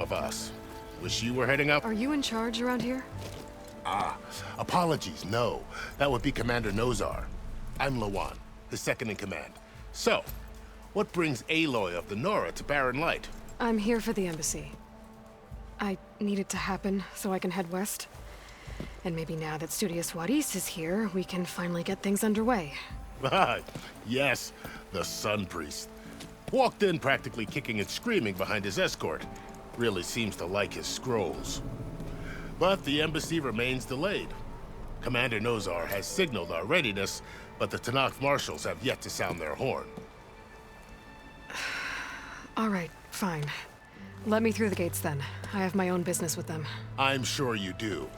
of us. Wish you were heading up? Are you in charge around here? Apologies, no. That would be Commander Nozar. I'm Lawan, his second in command. So, what brings Aloy of the Nora to Barren Light? I'm here for the embassy. I need it to happen so I can head west. And maybe now that Studious Wadis is here, we can finally get things underway. Yes, the Sun Priest. Walked in practically kicking and screaming behind his escort. Really seems to like his scrolls. But the embassy remains delayed. Commander Nozar has signaled our readiness, but the Tenakth marshals have yet to sound their horn. All right, fine. Let me through the gates then. I have my own business with them. I'm sure you do,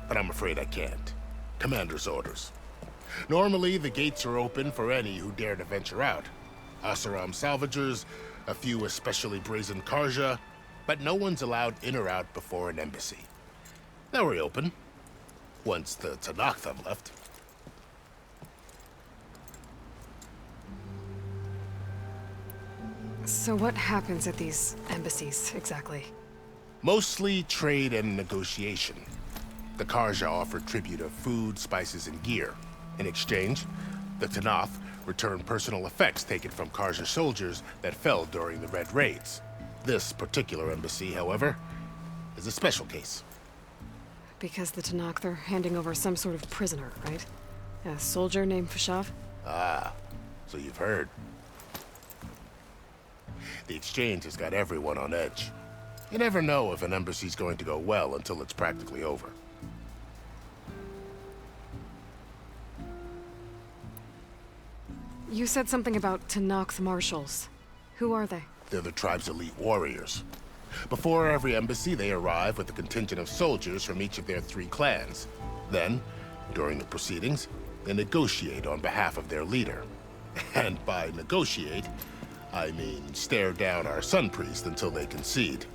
but I'm afraid I can't. Commander's orders. Normally, the gates are open for any who dare to venture out. Asaram salvagers, a few especially brazen Carja, but no one's allowed in or out before an embassy. They'll reopen, once the Tenakth have left. So what happens at these embassies, exactly? Mostly trade and negotiation. The Carja offer tribute of food, spices, and gear. In exchange, the Tenakth return personal effects taken from Carja soldiers that fell during the Red Raids. This particular embassy, however, is a special case. Because the Tenakth are handing over some sort of prisoner, right? A soldier named Fashav? Ah, so you've heard. The exchange has got everyone on edge. You never know if an embassy's going to go well until it's practically over. You said something about Tenakth marshals. Who are they? They're the tribe's elite warriors. Before every embassy, they arrive with a contingent of soldiers from each of their 3 clans. Then, during the proceedings, they negotiate on behalf of their leader. And by negotiate, I mean stare down our Sun Priest until they concede.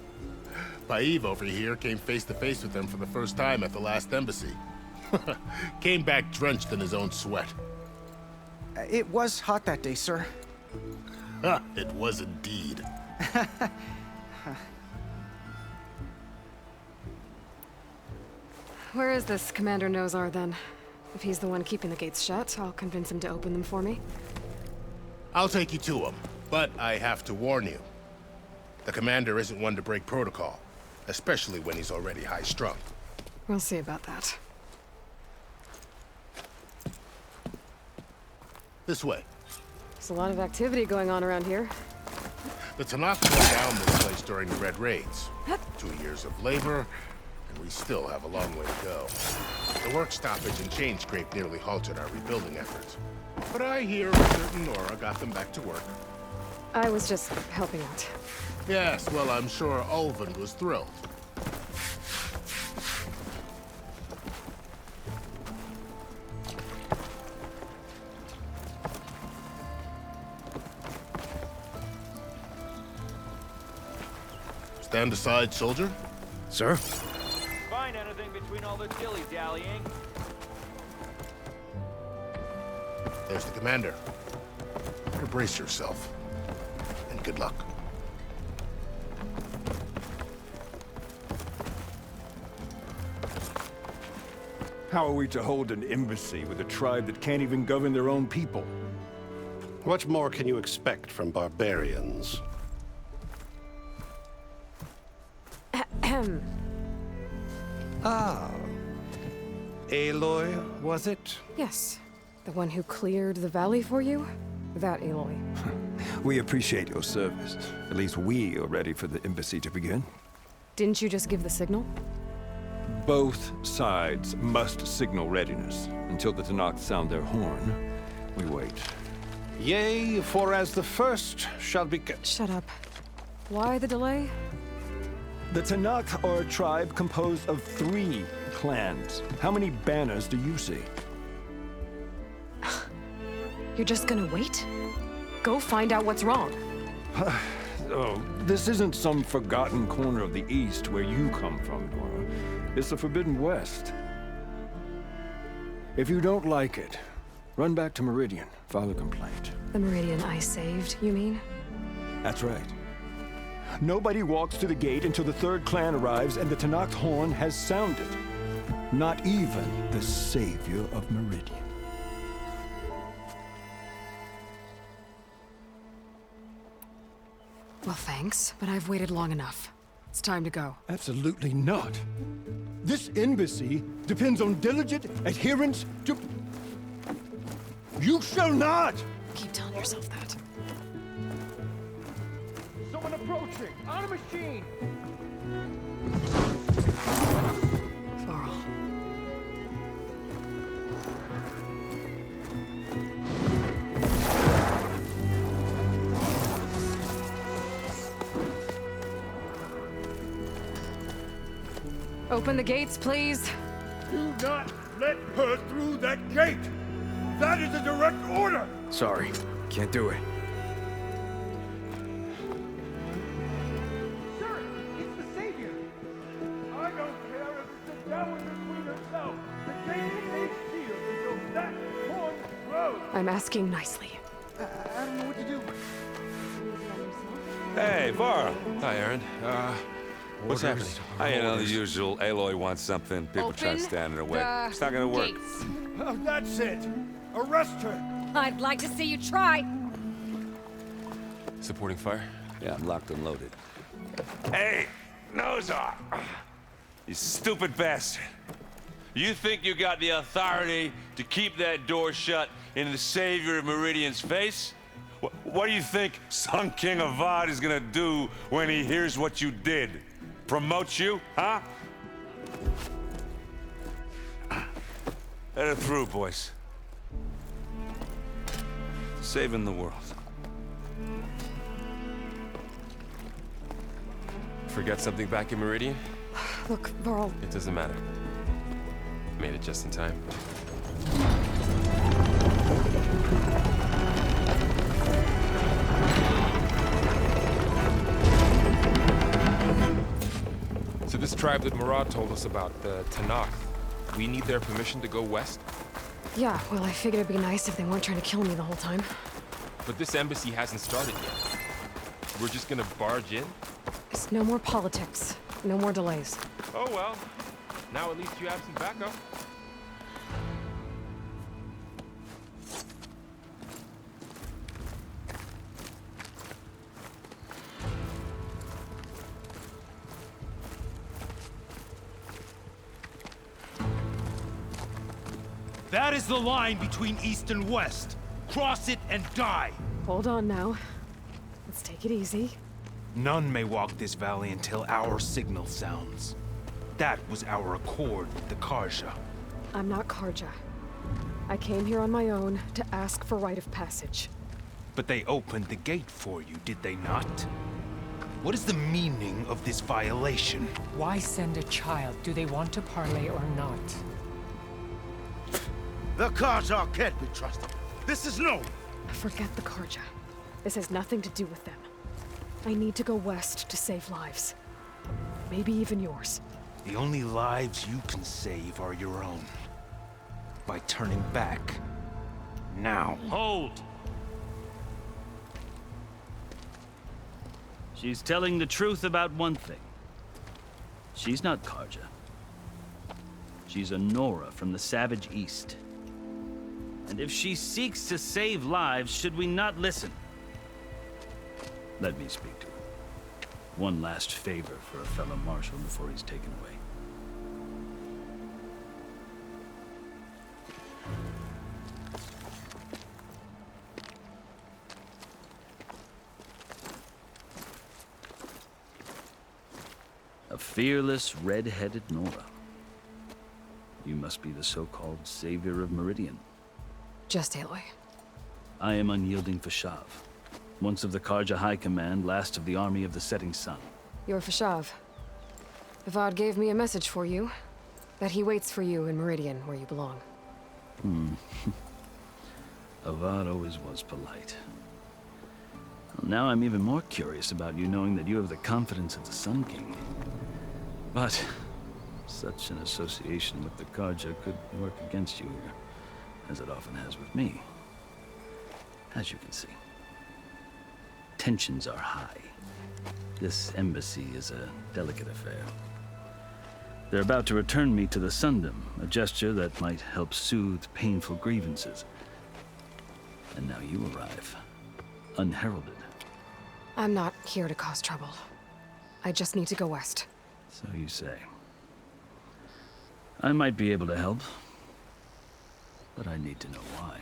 Paiv over here came face to face with them for the first time at the last embassy. Came back drenched in his own sweat. It was hot that day, sir. It was indeed. Where is this Commander Nozar, then? If he's the one keeping the gates shut, I'll convince him to open them for me. I'll take you to him, but I have to warn you. The commander isn't one to break protocol, especially when he's already high-strung. We'll see about that. This way. There's a lot of activity going on around here. The Tenakth went down this place during the Red Raids. 2 years of labor, and we still have a long way to go. The work stoppage and chain scrape nearly halted our rebuilding efforts. But I hear a certain Nora got them back to work. I was just helping out. Yes, well, I'm sure Ulvin was thrilled. Stand aside, soldier. Sir? Find anything between all the dilly-dallying? There's the commander. Better brace yourself. And good luck. How are we to hold an embassy with a tribe that can't even govern their own people? What more can you expect from barbarians? Ahem. Ah. Aloy, was it? Yes. The one who cleared the valley for you? That Aloy. We appreciate your service. At least we are ready for the embassy to begin. Didn't you just give the signal? Both sides must signal readiness. Until the Tenakth sound their horn, we wait. Yea, for as the first shall be... Shut up. Why the delay? The Tenakth are a tribe composed of 3 clans. How many banners do you see? You're just gonna wait? Go find out what's wrong. Oh, this isn't some forgotten corner of the East where you come from, Nora. It's the Forbidden West. If you don't like it, run back to Meridian, file a complaint. The Meridian I saved, you mean? That's right. Nobody walks to the gate until the third clan arrives and the Tenakth horn has sounded. Not even the savior of Meridian. Well, thanks, but I've waited long enough. It's time to go. Absolutely not. This embassy depends on diligent adherence to... You shall not! Keep telling yourself that. Someone approaching! On a machine! Varl. Open the gates, please. Do not let her through that gate! That is a direct order! Sorry, can't do it. Sir, it's the Savior! I don't care if it's a Dowager Queen herself! The gate stays sealed until that horn blows! I'm asking nicely. I don't know what to do. Hey, Varl. Hi, Aaron. What's happening? You know, the usual. Aloy wants something. People try to stand in her way. It's not gonna work. Oh, that's it! Arrest her! I'd like to see you try. Supporting fire? Yeah, I'm locked and loaded. Hey, Nozar! You stupid bastard. You think you got the authority to keep that door shut in the savior of Meridian's face? What do you think Sun King Avad is gonna do when he hears what you did? Promote you, huh? Let it through, boys. Saving the world. Forget something back in Meridian? Look, Varl. It doesn't matter. Made it just in time. So this tribe that Murad told us about, the Tenakth, we need their permission to go west? Yeah, well, I figured it'd be nice if they weren't trying to kill me the whole time. But this embassy hasn't started yet. We're just gonna barge in? It's no more politics. No more delays. Oh well. Now at least you have some backup. That is the line between East and West. Cross it and die! Hold on now. Let's take it easy. None may walk this valley until our signal sounds. That was our accord with the Carja. I'm not Carja. I came here on my own to ask for rite of passage. But they opened the gate for you, did they not? What is the meaning of this violation? Why send a child? Do they want to parley or not? The Carja can't be trusted. This is no. Forget the Carja. This has nothing to do with them. I need to go west to save lives. Maybe even yours. The only lives you can save are your own. By turning back. Now. Hold! She's telling the truth about one thing. She's not Carja. She's a Nora from the Savage East. And if she seeks to save lives, should we not listen? Let me speak to her. One last favor for a fellow marshal before he's taken away. A fearless, red-headed Nora. You must be the so-called savior of Meridian. Just Aloy. I am unyielding Fashav. Once of the Carja High Command, last of the army of the setting sun. You're Fashav. Avad gave me a message for you. That he waits for you in Meridian, where you belong. Avad always was polite. Well, now I'm even more curious about you knowing that you have the confidence of the Sun King. But such an association with the Carja could work against you here, as it often has with me. As you can see, tensions are high. This embassy is a delicate affair. They're about to return me to the Sundom, a gesture that might help soothe painful grievances. And now you arrive, unheralded. I'm not here to cause trouble. I just need to go west. So you say. I might be able to help, but I need to know why.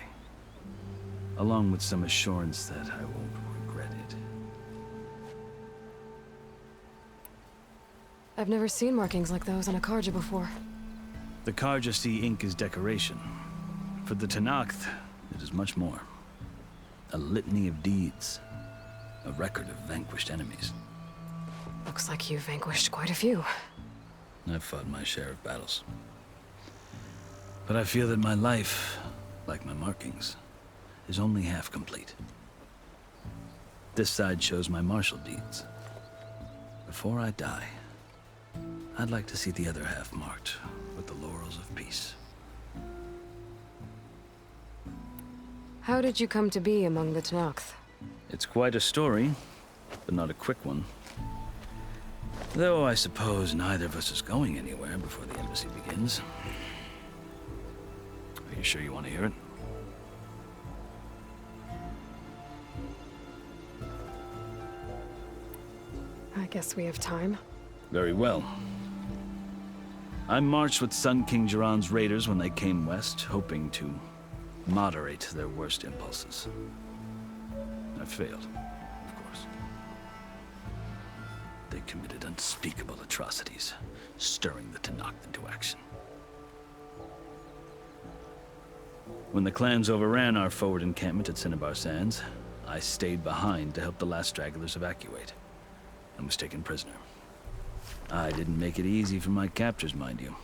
Along with some assurance that I won't regret it. I've never seen markings like those on a Carja before. The Carja sea ink is decoration. For the Tenakth, it is much more. A litany of deeds. A record of vanquished enemies. Looks like you've vanquished quite a few. I've fought my share of battles. But I feel that my life, like my markings, is only half complete. This side shows my martial deeds. Before I die, I'd like to see the other half marked with the laurels of peace. How did you come to be among the Tenakth? It's quite a story, but not a quick one. Though I suppose neither of us is going anywhere before the embassy begins. Are you sure you want to hear it? I guess we have time. Very well. I marched with Sun King Jiran's raiders when they came west, hoping to moderate their worst impulses. I failed, of course. They committed unspeakable atrocities, stirring the Tenakth into action. When the clans overran our forward encampment at Cinnabar Sands, I stayed behind to help the last stragglers evacuate, and was taken prisoner. I didn't make it easy for my captors, mind you.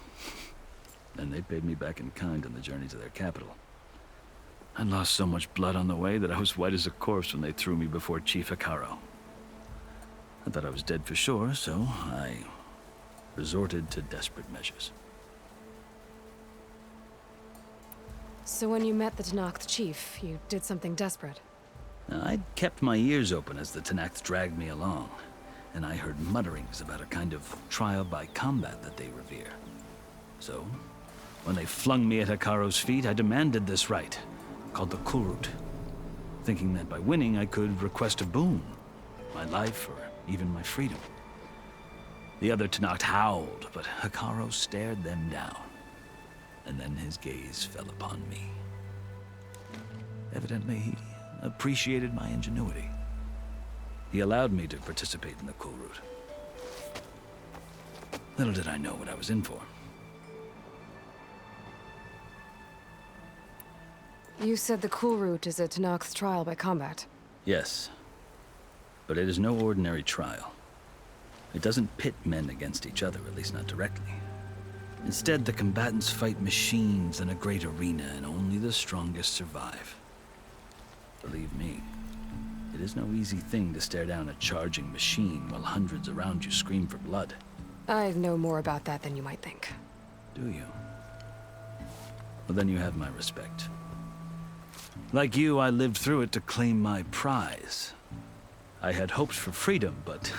And they paid me back in kind on the journey to their capital. I lost so much blood on the way that I was white as a corpse when they threw me before Chief Hekaro. I thought I was dead for sure, so I resorted to desperate measures. So when you met the Tenakth chief, you did something desperate? I'd kept my ears open as the Tenakth dragged me along, and I heard mutterings about a kind of trial by combat that they revere. So, when they flung me at Hekaro's feet, I demanded this right, called the Kulrut, thinking that by winning I could request a boon, my life or even my freedom. The other Tenakth howled, but Hekaro stared them down, and then his gaze fell upon me. Evidently, he appreciated my ingenuity. He allowed me to participate in the Kulrut. Little did I know what I was in for. You said the Kulrut is a Tenakth trial by combat. Yes. But it is no ordinary trial. It doesn't pit men against each other, at least not directly. Instead, the combatants fight machines in a great arena, and only the strongest survive. Believe me, it is no easy thing to stare down a charging machine while hundreds around you scream for blood. I know more about that than you might think. Do you? Well, then you have my respect. Like you, I lived through it to claim my prize. I had hoped for freedom, but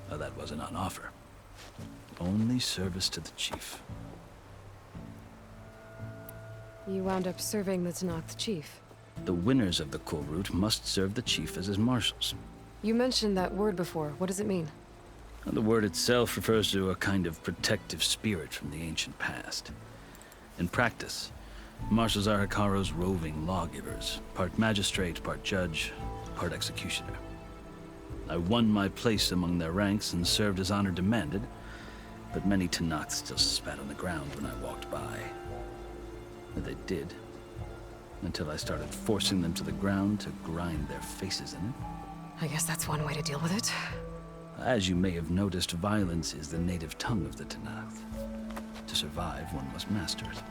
well, that wasn't on offer. Only service to the chief. You wound up serving the Tenakth chief. The winners of the Kulrut must serve the chief as his marshals. You mentioned that word before. What does it mean? The word itself refers to a kind of protective spirit from the ancient past. In practice, marshals are Hekaro's roving lawgivers, part magistrate, part judge, part executioner. I won my place among their ranks and served as honor demanded, but many Tenakth still spat on the ground when I walked by. And they did, until I started forcing them to the ground to grind their faces in it. I guess that's one way to deal with it. As you may have noticed, violence is the native tongue of the Tenakth. To survive, one must master it.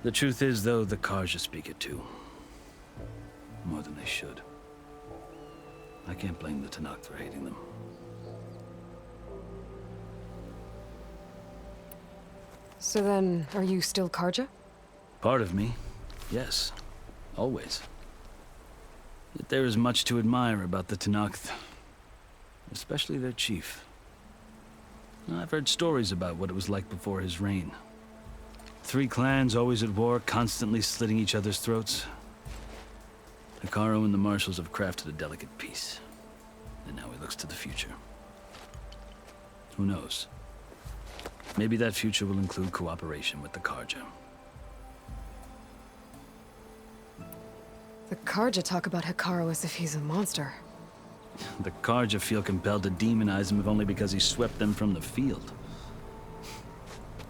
The truth is, though, the Carja speak it too. More than they should. I can't blame the Tenakth for hating them. So then, are you still Carja? Part of me, yes. Always. Yet there is much to admire about the Tenakth, especially their chief. I've heard stories about what it was like before his reign. 3 clans always at war, constantly slitting each other's throats. Hekarro and the Marshals have crafted a delicate peace, and now he looks to the future. Who knows? Maybe that future will include cooperation with the Carja. The Carja talk about Hekarro as if he's a monster. The Carja feel compelled to demonize him if only because he swept them from the field.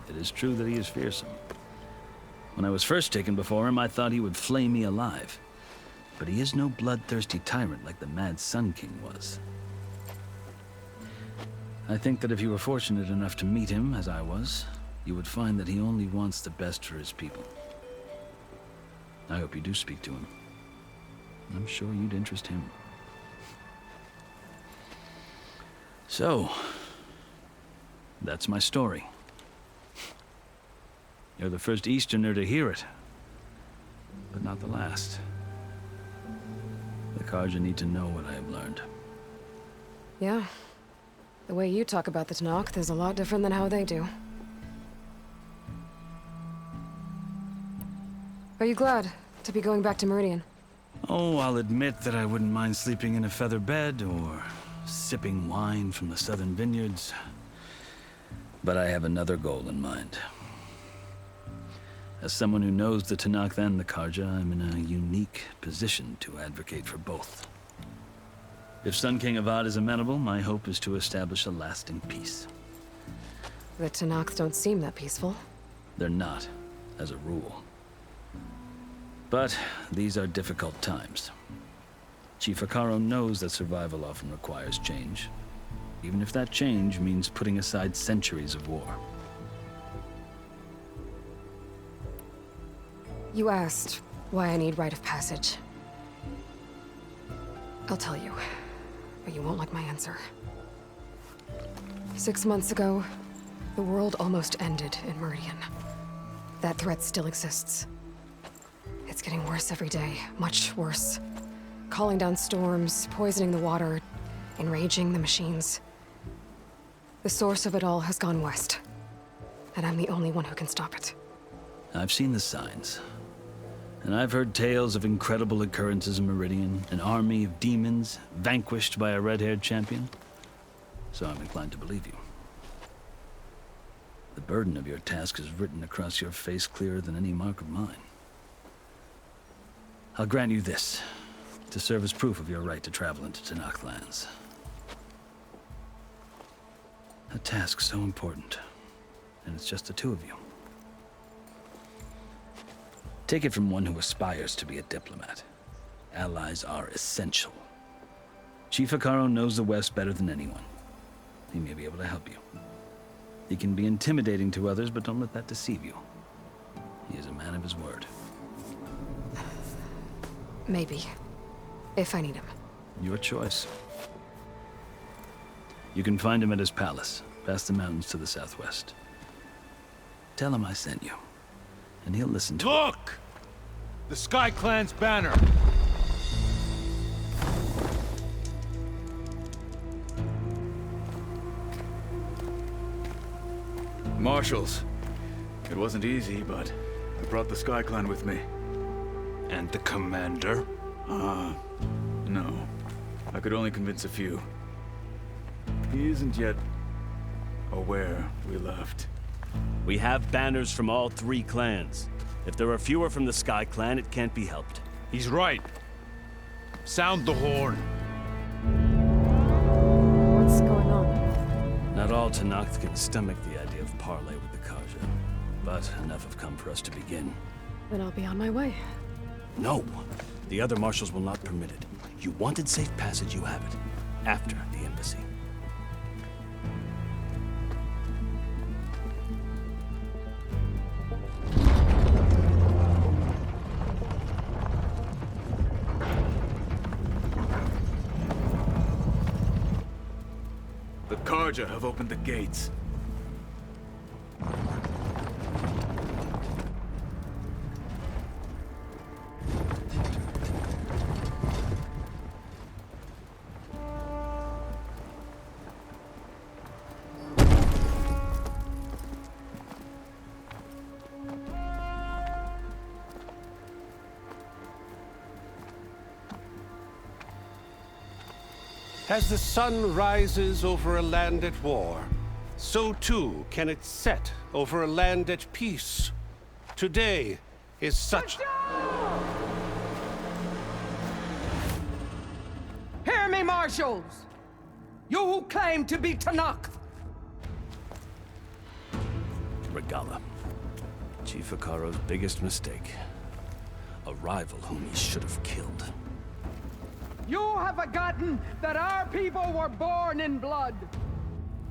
It is true that he is fearsome. When I was first taken before him, I thought he would flay me alive. But he is no bloodthirsty tyrant like the Mad Sun King was. I think that if you were fortunate enough to meet him, as I was, you would find that he only wants the best for his people. I hope you do speak to him. I'm sure you'd interest him. So, that's my story. You're the first Easterner to hear it, but not the last. The Carja need to know what I have learned. Yeah. The way you talk about the Tenakth is a lot different than how they do. Are you glad to be going back to Meridian? Oh, I'll admit that I wouldn't mind sleeping in a feather bed or sipping wine from the southern vineyards. But I have another goal in mind. As someone who knows the Tenakth and the Carja, I'm in a unique position to advocate for both. If Sun King Avad is amenable, my hope is to establish a lasting peace. The Tenakth don't seem that peaceful. They're not, as a rule. But these are difficult times. Chief Hekarro knows that survival often requires change, even if that change means putting aside centuries of war. You asked why I need rite of passage. I'll tell you, but you won't like my answer. 6 months ago, the world almost ended in Meridian. That threat still exists. It's getting worse every day, much worse. Calling down storms, poisoning the water, enraging the machines. The source of it all has gone west, and I'm the only one who can stop it. I've seen the signs. And I've heard tales of incredible occurrences in Meridian, an army of demons vanquished by a red-haired champion. So I'm inclined to believe you. The burden of your task is written across your face clearer than any mark of mine. I'll grant you this, to serve as proof of your right to travel into Tenakth lands. A task so important, and it's just the 2 of you. Take it from one who aspires to be a diplomat. Allies are essential. Chief Hekarro knows the West better than anyone. He may be able to help you. He can be intimidating to others, but don't let that deceive you. He is a man of his word. Maybe. If I need him. Your choice. You can find him at his palace, past the mountains to the southwest. Tell him I sent you, and he'll listen to it. Look! The Sky Clan's banner! Marshals. It wasn't easy, but I brought the Sky Clan with me. And the commander? No. I could only convince a few. He isn't yet aware we left. We have banners from all 3 clans. If there are fewer from the Sky Clan, it can't be helped. He's right. Sound the horn. What's going on? Not all Tenakth can stomach the idea of parley with the Carja, but enough have come for us to begin. Then I'll be on my way. No! The other marshals will not permit it. You wanted safe passage, you have it. After the embassy. The Carja have opened the gates. As the sun rises over a land at war, so too can it set over a land at peace. Today is such... Hear me, marshals! You who claim to be Tenakth! Regalla. Chief Hekarro's biggest mistake. A rival whom he should have killed. You have forgotten that our people were born in blood.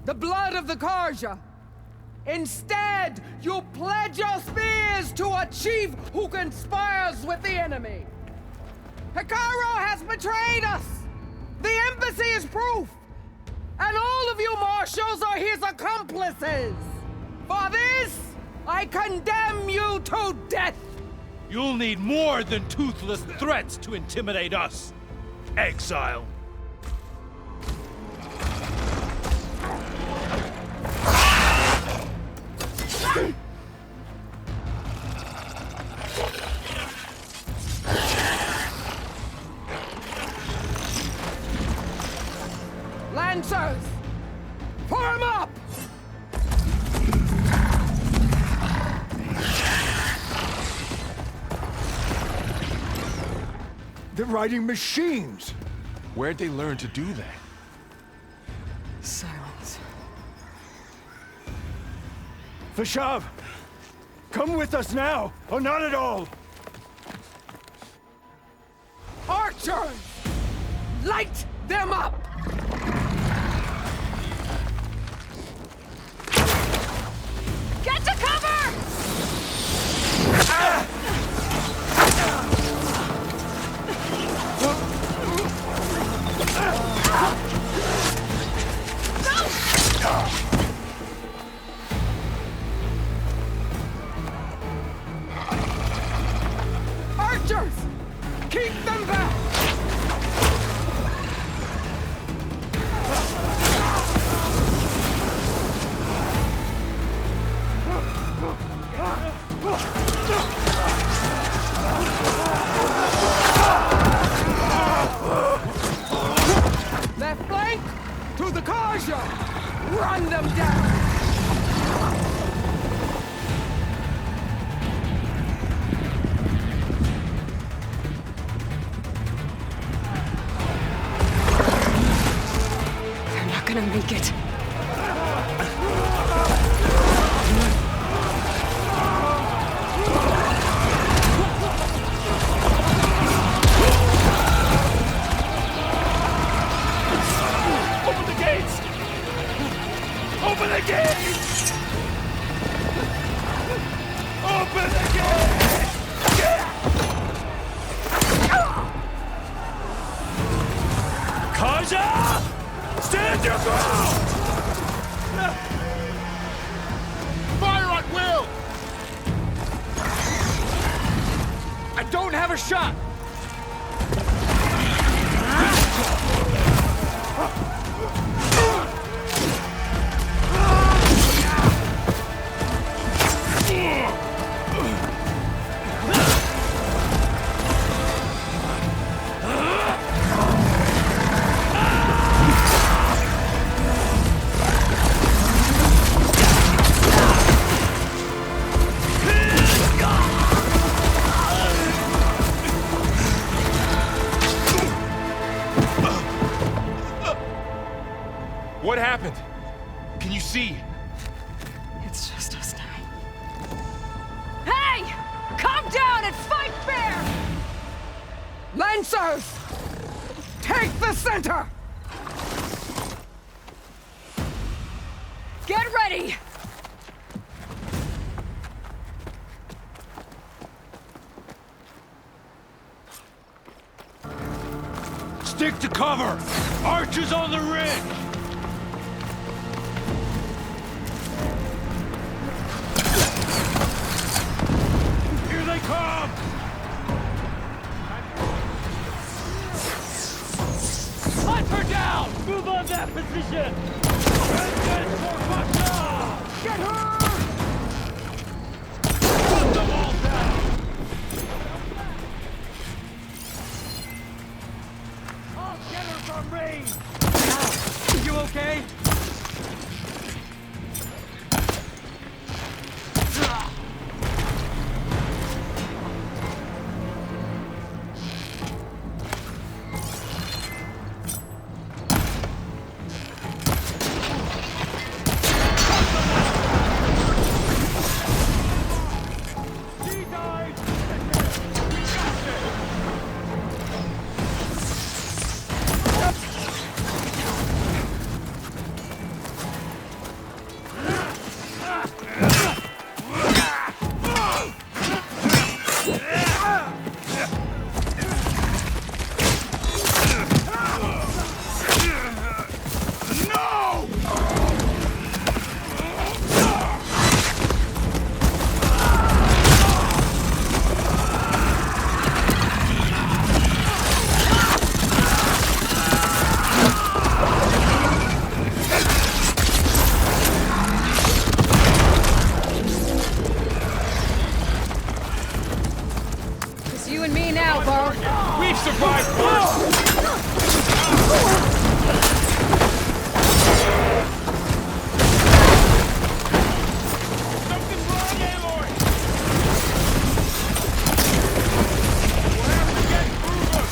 The blood of the Carja. Instead, you pledge your spears to a chief who conspires with the enemy. Hekarro has betrayed us! The embassy is proof! And all of you marshals are his accomplices! For this, I condemn you to death! You'll need more than toothless threats to intimidate us. Exile. Lancers! Form up! They're riding machines! Where'd they learn to do that? Silence. Vashav! Come with us now, or not at all! Archers! Light them up! Get to cover! Archers! Keep them back! Left flank to the Carja! Run them down! They're not gonna make it. Open the gates! Open the gates! Open the gates! Carja! Stand your ground! Fire at will! I don't have a shot! What happened? Can you see? It's just us now. Hey! Calm down and fight fair! Lancers! Take the center! Get ready! Stick to cover! Archers on the ridge! Here they come! Hunt her down! Move on that position! Get her! Put them all down! I'll get her from range! We've survived worse! Something's wrong, Aloy! We'll have to get through them!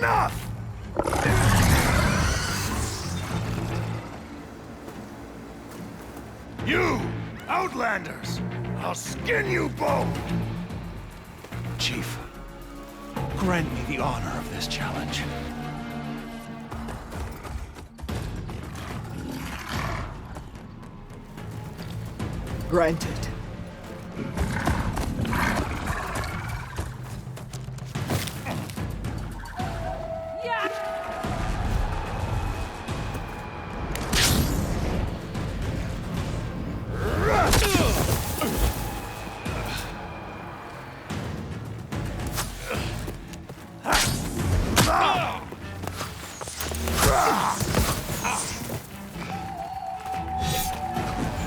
Now You, Outlanders! I'll skin you both! Chief, grant me the honor of this challenge. Granted.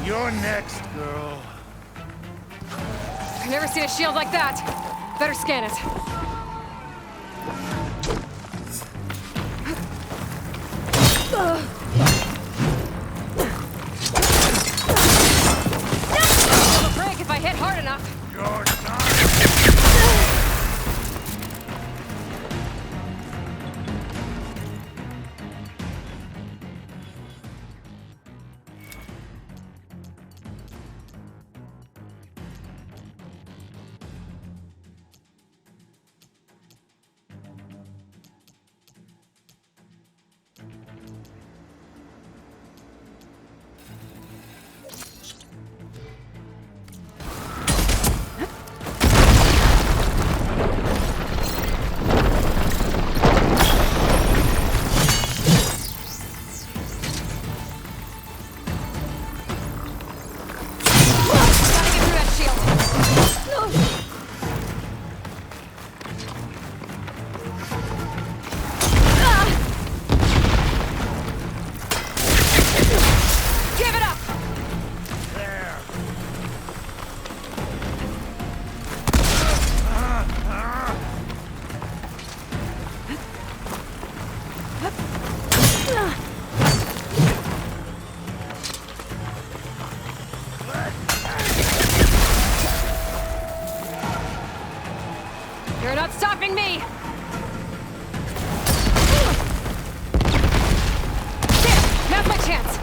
You're next, girl. I've never seen a shield like that. Better scan it. It'll break if I hit hard enough. You're not stopping me! There! Now's my chance!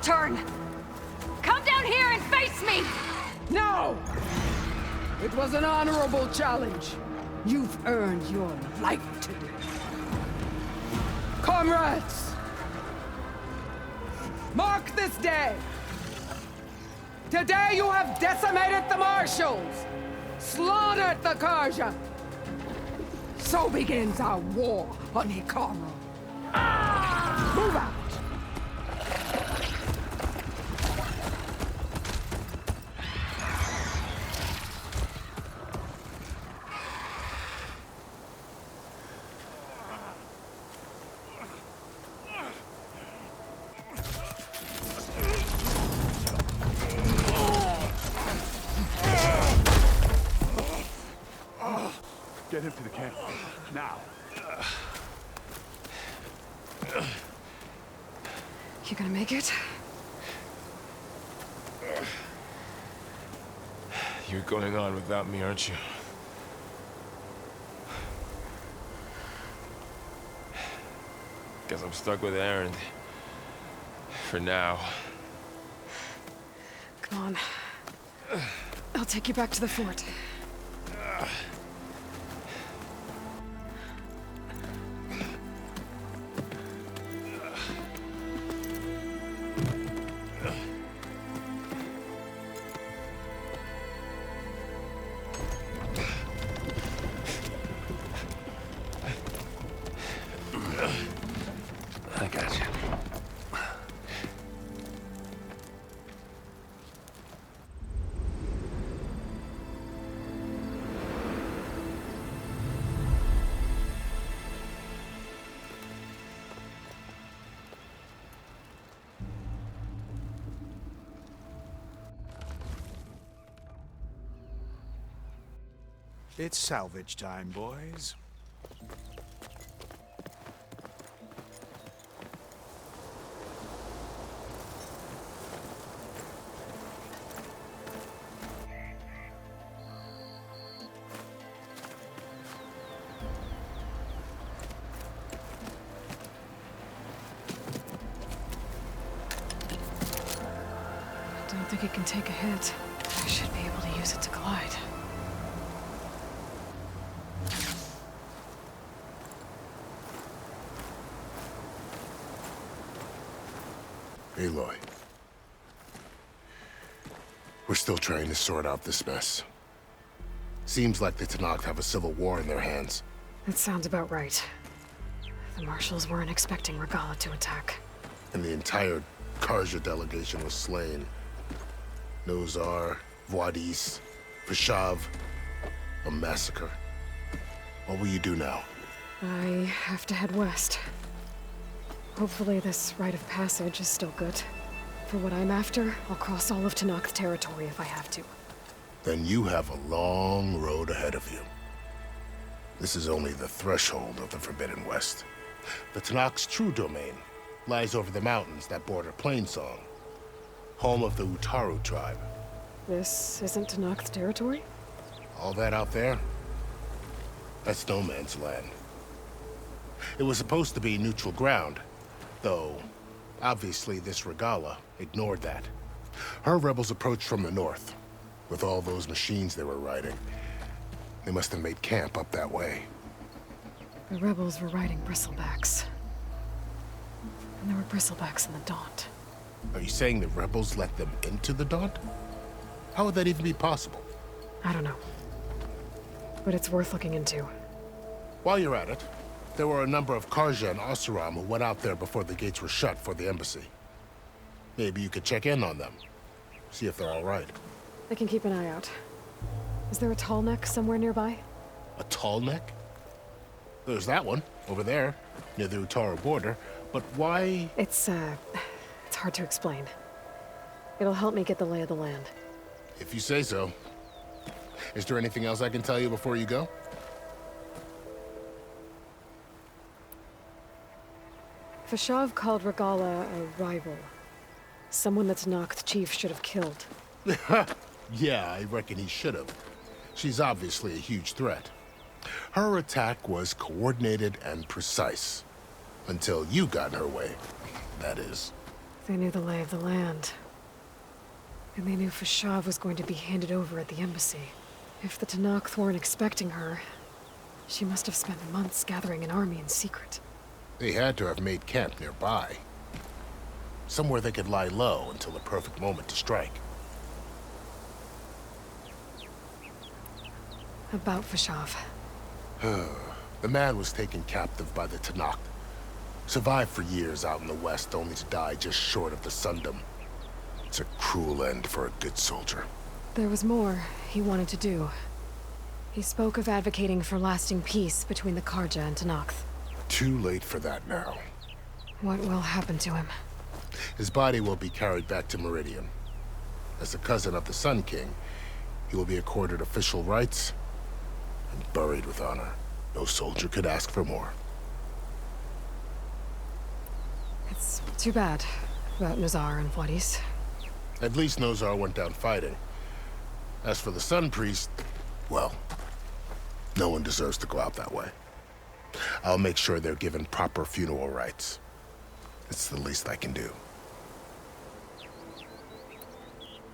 Turn! Come down here and face me! No! It was an honorable challenge. You've earned your life today. Comrades! Mark this day! Today you have decimated the Marshals! Slaughtered the Carja! So begins our war on Hikaru. Move out! Get him to the camp. Now. You gonna make it? You're going on without me, aren't you? Guess I'm stuck with Aaron. For now. Come on. I'll take you back to the fort. I got you. It's salvage time, boys. Don't think it can take a hit. I should be able to use it to glide. Aloy. We're still trying to sort out this mess. Seems like the Tenakth have a civil war in their hands. That sounds about right. The Marshals weren't expecting Regalla to attack. And the entire Carja delegation was slain. Nozar, Voidis, Vishav. A massacre. What will you do now? I have to head west. Hopefully this rite of passage is still good. For what I'm after, I'll cross all of Tenakth territory if I have to. Then you have a long road ahead of you. This is only the threshold of the Forbidden West. The Tenakth's true domain lies over the mountains that border Plainsong, home of the Utaru tribe. This isn't Tenakth territory? All that out there? That's no man's land. It was supposed to be neutral ground, though obviously this Regalla ignored that. Her rebels approached from the north, with all those machines they were riding. They must have made camp up that way. The rebels were riding bristlebacks. And there were bristlebacks in the Daunt. Are you saying the rebels let them into the Daunt? How would that even be possible? I don't know. But it's worth looking into. While you're at it, there were a number of Carja and Oseram who went out there before the gates were shut for the embassy. Maybe you could check in on them. See if they're all right. I can keep an eye out. Is there a tall neck somewhere nearby? A tall neck? There's that one, over there, near the Utaru border. But why... It's, hard to explain. It'll help me get the lay of the land. If you say so. Is there anything else I can tell you before you go? Fashav called Regalla a rival. Someone that Tenakth chief should have killed. Yeah, I reckon he should have. She's obviously a huge threat. Her attack was coordinated and precise. Until you got in her way, that is. They knew the lay of the land. And they knew Fashav was going to be handed over at the embassy. If the Tenakth weren't expecting her, she must have spent months gathering an army in secret. They had to have made camp nearby. Somewhere they could lie low until the perfect moment to strike. About Fashav. The man was taken captive by the Tenakth. Survived for years out in the west, only to die just short of the Sundom. It's a cruel end for a good soldier. There was more he wanted to do. He spoke of advocating for lasting peace between the Carja and Tenakth. Too late for that now. What will happen to him? His body will be carried back to Meridian. As a cousin of the Sun King, he will be accorded official rights and buried with honor. No soldier could ask for more. It's too bad about Nozar and Vladis. At least Nozar went down fighting. As for the Sun Priest, well, no one deserves to go out that way. I'll make sure they're given proper funeral rites. It's the least I can do.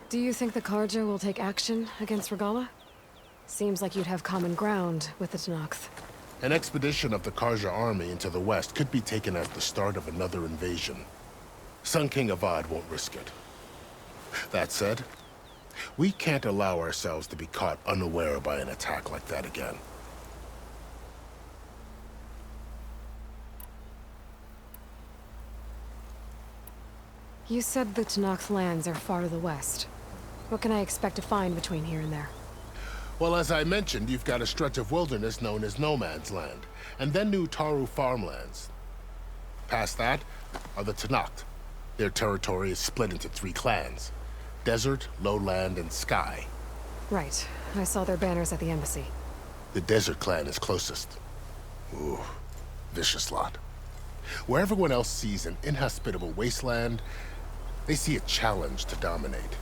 Do you think the Carja will take action against Regalla? Seems like you'd have common ground with the Tenakth. An expedition of the Carja army into the west could be taken as the start of another invasion. Sun King Avad won't risk it. That said, we can't allow ourselves to be caught unaware by an attack like that again. You said the Tenakth lands are far to the west. What can I expect to find between here and there? Well, as I mentioned, you've got a stretch of wilderness known as No Man's Land, and then New Taru farmlands. Past that are the Tenakth. Their territory is split into 3 clans: Desert, Lowland, and Sky. Right. I saw their banners at the embassy. The Desert clan is closest. Ooh, vicious lot. Where everyone else sees an inhospitable wasteland, they see a challenge to dominate.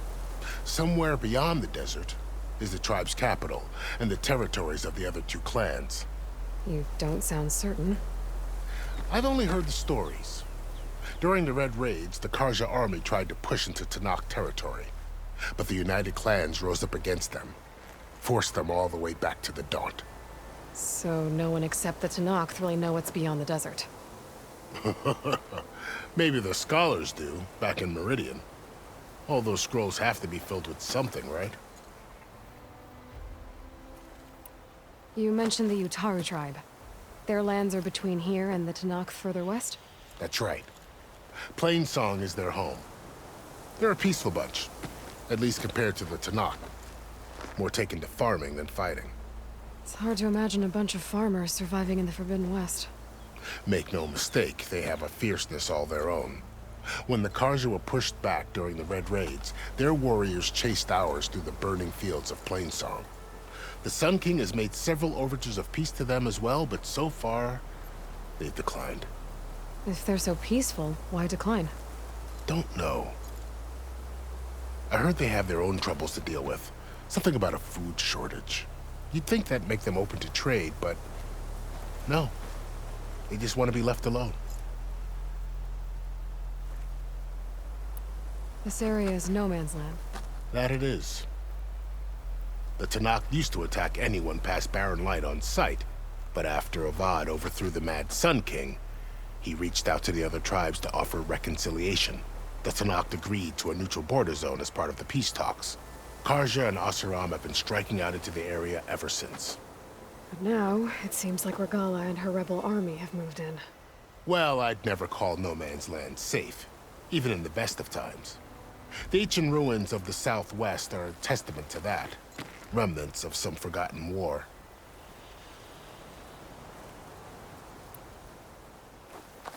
Somewhere beyond the desert is the tribe's capital and the territories of the other 2 clans. You don't sound certain. I've only heard the stories. During the Red Raids, the Carja army tried to push into Tenakth territory, but the United Clans rose up against them, forced them all the way back to the Daunt. So no one except the Tenakth really know what's beyond the desert. Maybe the scholars do, back in Meridian. All those scrolls have to be filled with something, right? You mentioned the Utaru tribe. Their lands are between here and the Tenakth further west? That's right. Plainsong is their home. They're a peaceful bunch, at least compared to the Tenakth. More taken to farming than fighting. It's hard to imagine a bunch of farmers surviving in the Forbidden West. Make no mistake, they have a fierceness all their own. When the Carja were pushed back during the Red Raids, their warriors chased ours through the burning fields of Plainsong. The Sun King has made several overtures of peace to them as well, but so far, they've declined. If they're so peaceful, why decline? Don't know. I heard they have their own troubles to deal with. Something about a food shortage. You'd think that'd make them open to trade, but no. They just want to be left alone. This area is no man's land. That it is. The Tenakth used to attack anyone past Barren Light on sight, but after Avad overthrew the Mad Sun King, he reached out to the other tribes to offer reconciliation. The Tenakth agreed to a neutral border zone as part of the peace talks. Carja and Asuram have been striking out into the area ever since. But now, it seems like Regalla and her rebel army have moved in. Well, I'd never call No Man's Land safe, even in the best of times. The ancient ruins of the Southwest are a testament to that. Remnants of some forgotten war.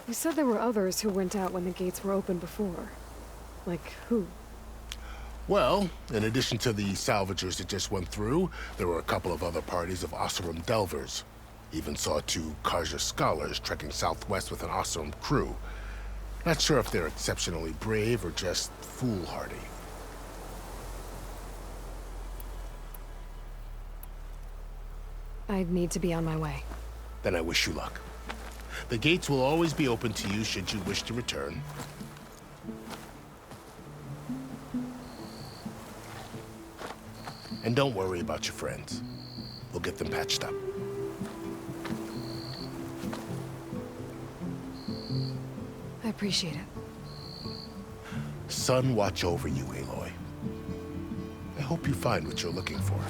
You said there were others who went out when the gates were open before. Like who? Well, in addition to the salvagers that just went through, there were a couple of other parties of Oseram delvers. Even saw 2 Carja scholars trekking southwest with an Oseram crew. Not sure if they're exceptionally brave or just foolhardy. I'd need to be on my way. Then I wish you luck. The gates will always be open to you should you wish to return. And don't worry about your friends. We'll get them patched up. I appreciate it. Sun watch over you, Aloy. I hope you find what you're looking for.